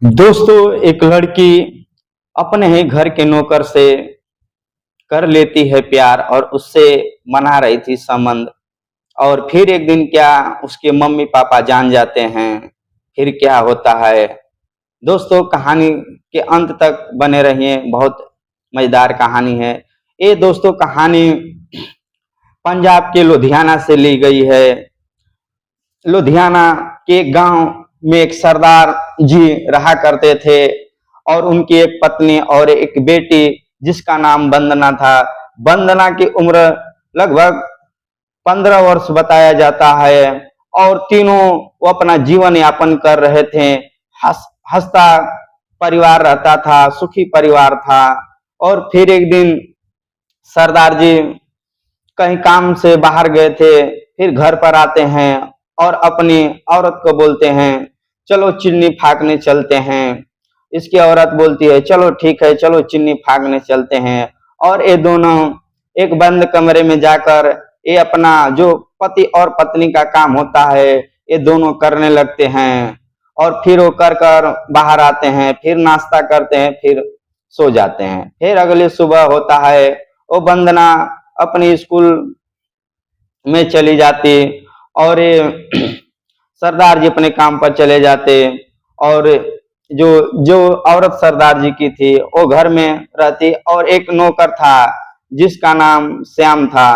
दोस्तों, एक लड़की अपने ही घर के नौकर से कर लेती है प्यार और उससे मना रही थी संबंध। और फिर एक दिन क्या, उसके मम्मी पापा जान जाते हैं। फिर क्या होता है। दोस्तों, कहानी के अंत तक बने रहिए, बहुत मजेदार कहानी है ये। दोस्तों, कहानी पंजाब के लुधियाना से ली गई है। लुधियाना के गांव में एक सरदार जी रहा करते थे और उनकी एक पत्नी और एक बेटी जिसका नाम वंदना था। वंदना की उम्र लगभग 15 वर्ष बताया जाता है और तीनों वो अपना जीवन यापन कर रहे थे। हंसता परिवार रहता था, सुखी परिवार था। और फिर एक दिन सरदार जी कहीं काम से बाहर गए थे, फिर घर पर आते हैं और अपनी औरत को बोलते हैं, चलो चिन्नी फाकने चलते हैं। इसकी औरत बोलती है, चलो ठीक है, चलो चिन्नी फाकने चलते हैं। और ये दोनों एक बंद कमरे में जाकर ये अपना जो पति और पत्नी का काम होता है ये दोनों करने लगते हैं। और फिर वो कर कर बाहर आते हैं, फिर नाश्ता करते हैं, फिर सो जाते हैं। फिर अगली सुबह होता है, वो वंदना अपनी स्कूल में चली जाती और सरदार जी अपने काम पर चले जाते। और जो जो औरत सरदार जी की थी वो घर में रहती और एक नौकर था जिसका नाम श्याम था।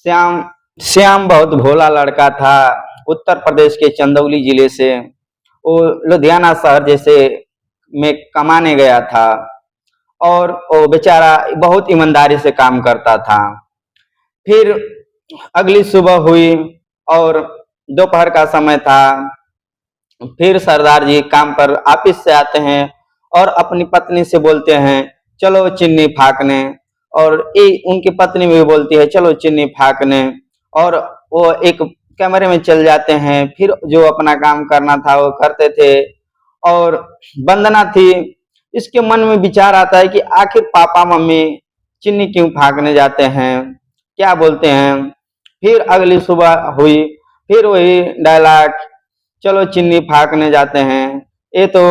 श्याम श्याम बहुत भोला लड़का था। उत्तर प्रदेश के चंदौली जिले से वो लुधियाना शहर जैसे में कमाने गया था और वो बेचारा बहुत ईमानदारी से काम करता था। फिर अगली सुबह हुई और दोपहर का समय था। फिर सरदार जी काम पर ऑफिस से आते हैं और अपनी पत्नी से बोलते हैं, चलो चिन्नी फाकने। और ये उनकी पत्नी भी बोलती है, चलो चिन्नी फाकने। और वो एक कमरे में चल जाते हैं, फिर जो अपना काम करना था वो करते थे। और वंदना थी, इसके मन में विचार आता है कि आखिर पापा मम्मी चिन्नी क्यों फाकने जाते हैं, क्या बोलते हैं। फिर अगली सुबह हुई, फिर वही डायलॉग, चलो चिन्नी फाकने जाते हैं। ये तो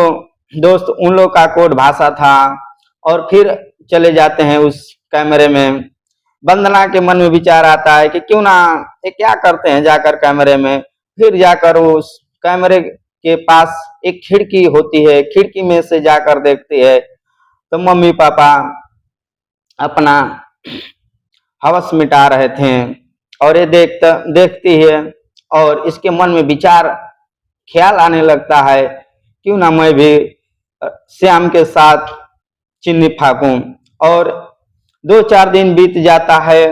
दोस्त उन लोग का कोड भाषा था। और फिर चले जाते हैं उस कैमरे में। वंदना के मन में विचार आता है कि क्यों ना ये क्या करते हैं जाकर कैमरे में। फिर जाकर उस कैमरे के पास एक खिड़की होती है, खिड़की में से जाकर देखती है तो मम्मी पापा अपना हवस मिटा रहे थे। और ये देखती है और इसके मन में विचार ख्याल आने लगता है, क्यों ना मैं भी श्याम के साथ चिन्नी फाकूं। और 2-4 दिन बीत जाता है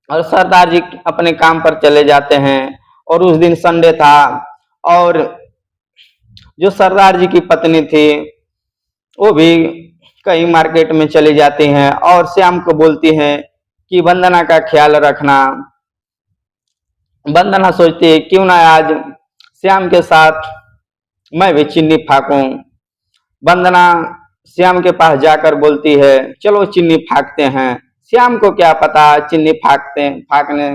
और सरदार जी अपने काम पर चले जाते हैं। और उस दिन संडे था और जो सरदार जी की पत्नी थी वो भी कहीं मार्केट में चली जाती हैं और श्याम को बोलती हैं कि वंदना का ख्याल रखना। वंदना सोचती है, क्यों ना आज श्याम के साथ मैं भी चिन्नी फाकूं। वंदना श्याम के पास जाकर बोलती है, चलो चिन्नी फाकते हैं। श्याम को क्या पता चिन्नी फाकने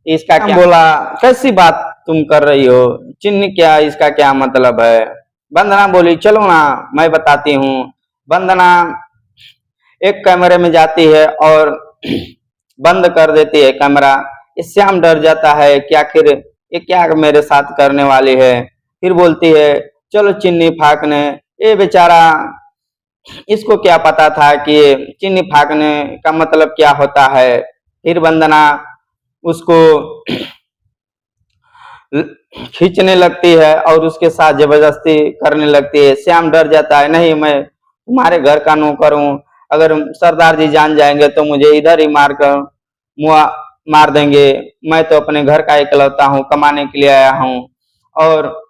इसका क्या बोला, कैसी बात तुम कर रही हो, चिन्नी क्या, इसका क्या मतलब है। वंदना बोली, चलो ना मैं बताती हूँ। वंदना एक कैमरे में जाती है और बंद कर देती है कैमरा। श्याम डर जाता है कि आखिर ये क्या मेरे साथ करने वाली है। फिर बोलती है, चलो चिन्नी फाकने। ये बेचारा, इसको क्या पता था कि चिन्नी फाकने का मतलब क्या होता है। फिर वंदना उसको खींचने लगती है और उसके साथ जबरदस्ती करने लगती है। श्याम डर जाता है, नहीं मैं तुम्हारे घर का नौकर हूँ, अगर सरदार जी जान जाएंगे तो मुझे इधर ही मार देंगे। मैं तो अपने घर का इकलौता हूँ, कमाने के लिए आया हूँ। और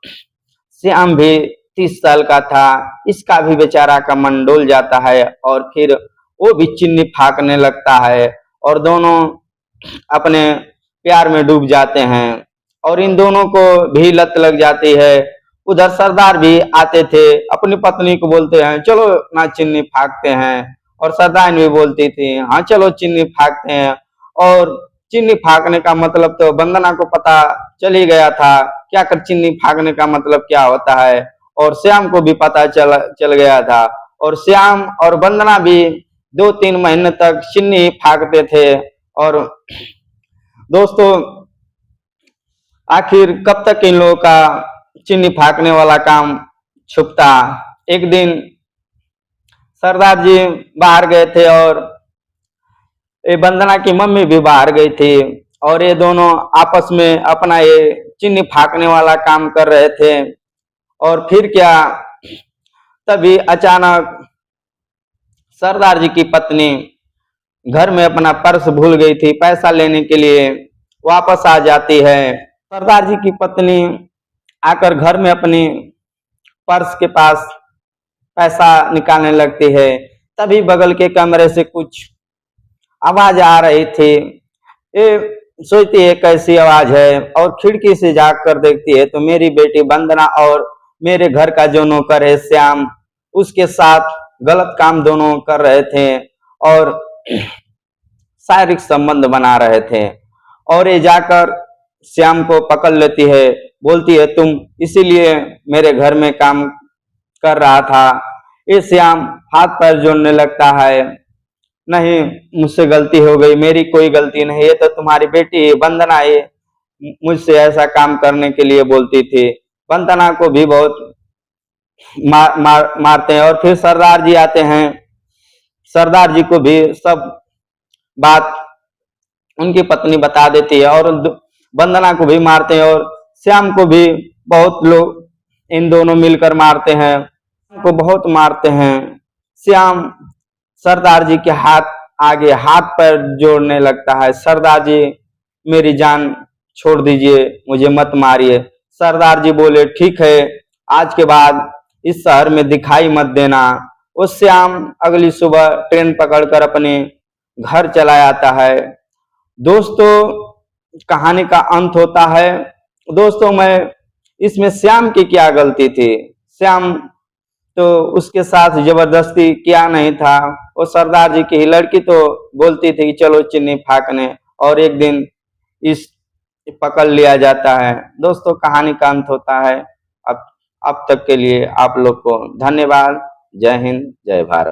श्याम भी 30 साल का था, इसका भी बेचारा का मन डोल जाता है और फिर वो भी चिन्नी फाकने लगता है और दोनों अपने प्यार में डूब जाते हैं। और इन दोनों को भी लत लग जाती है। उधर सरदार भी आते थे, अपनी पत्नी को बोलते हैं, चलो ना चिन्नी फाकते हैं। और सरदार भी बोलती थी, हाँ चलो चिन्नी फाकते हैं। और चिन्नी फाकने का मतलब तो वंदना को पता चल ही गया था, क्या कर चिन्नी फाकने का मतलब क्या होता है। और श्याम को भी पता चल गया था। और श्याम और वंदना भी 2-3 महीने तक चिन्नी फाड़ते थे। और दोस्तों आखिर कब तक इन लोगों का चिन्नी फाड़ने वाला काम छुपता। एक दिन सरदार जी बाहर गए थे और ये वंदना की मम्मी भी बाहर गई थी और ये दोनों आपस में अपना ये चिन्नी फाड़ने वाला काम कर रहे थे। और फिर क्या, तभी अचानक सरदार जी की पत्नी घर में अपना पर्स भूल गई थी, पैसा लेने के लिए वापस आ जाती है। सरदार जी की पत्नी आकर घर में अपनी पर्स के पास पैसा निकालने लगती है। तभी बगल के कमरे से कुछ आवाज आ रही थी। ये सोचती है कैसी आवाज है और खिड़की से जाग कर देखती है तो मेरी बेटी वंदना और मेरे घर का जो नौकर है श्याम, उसके साथ गलत काम दोनों कर रहे थे और शारीरिक संबंध बना रहे थे। और ये जाकर श्याम को पकड़ लेती है, बोलती है तुम इसीलिए मेरे घर में काम कर रहा था। ये श्याम हाथ पैर जोड़ने लगता है, नहीं मुझसे गलती हो गई, मेरी कोई गलती नहीं, ये तो तुम्हारी बेटी वंदना ये मुझसे ऐसा काम करने के लिए बोलती थी। वंदना को भी बहुत मारते हैं। और फिर सरदार जी आते हैं, सरदार जी को भी सब बात उनकी पत्नी बता देती है और वंदना को भी मारते हैं और श्याम को भी बहुत लोग इन दोनों मिलकर मारते हैं, को बहुत मारते हैं। श्याम सरदार जी के आगे हाथ पैर जोड़ने लगता है, सरदार जी मेरी जान छोड़ दीजिए, मुझे मत मारिए। सरदार जी बोले ठीक है, आज के बाद इस शहर में दिखाई मत देना। वो श्याम अगली सुबह ट्रेन पकड़कर अपने घर चला जाता है। दोस्तों कहानी का अंत होता है। दोस्तों मैं इसमें श्याम की क्या गलती थी? श्याम तो उसके साथ जबरदस्ती किया नहीं था, वो सरदार जी की ही लड़की तो बोलती थी कि चलो चिन्नी फाड़ने, और एक दिन इस पकड़ लिया जाता है। दोस्तों कहानी का अंत होता है। अब तक के लिए आप लोग को धन्यवाद। जय हिंद, जय भारत।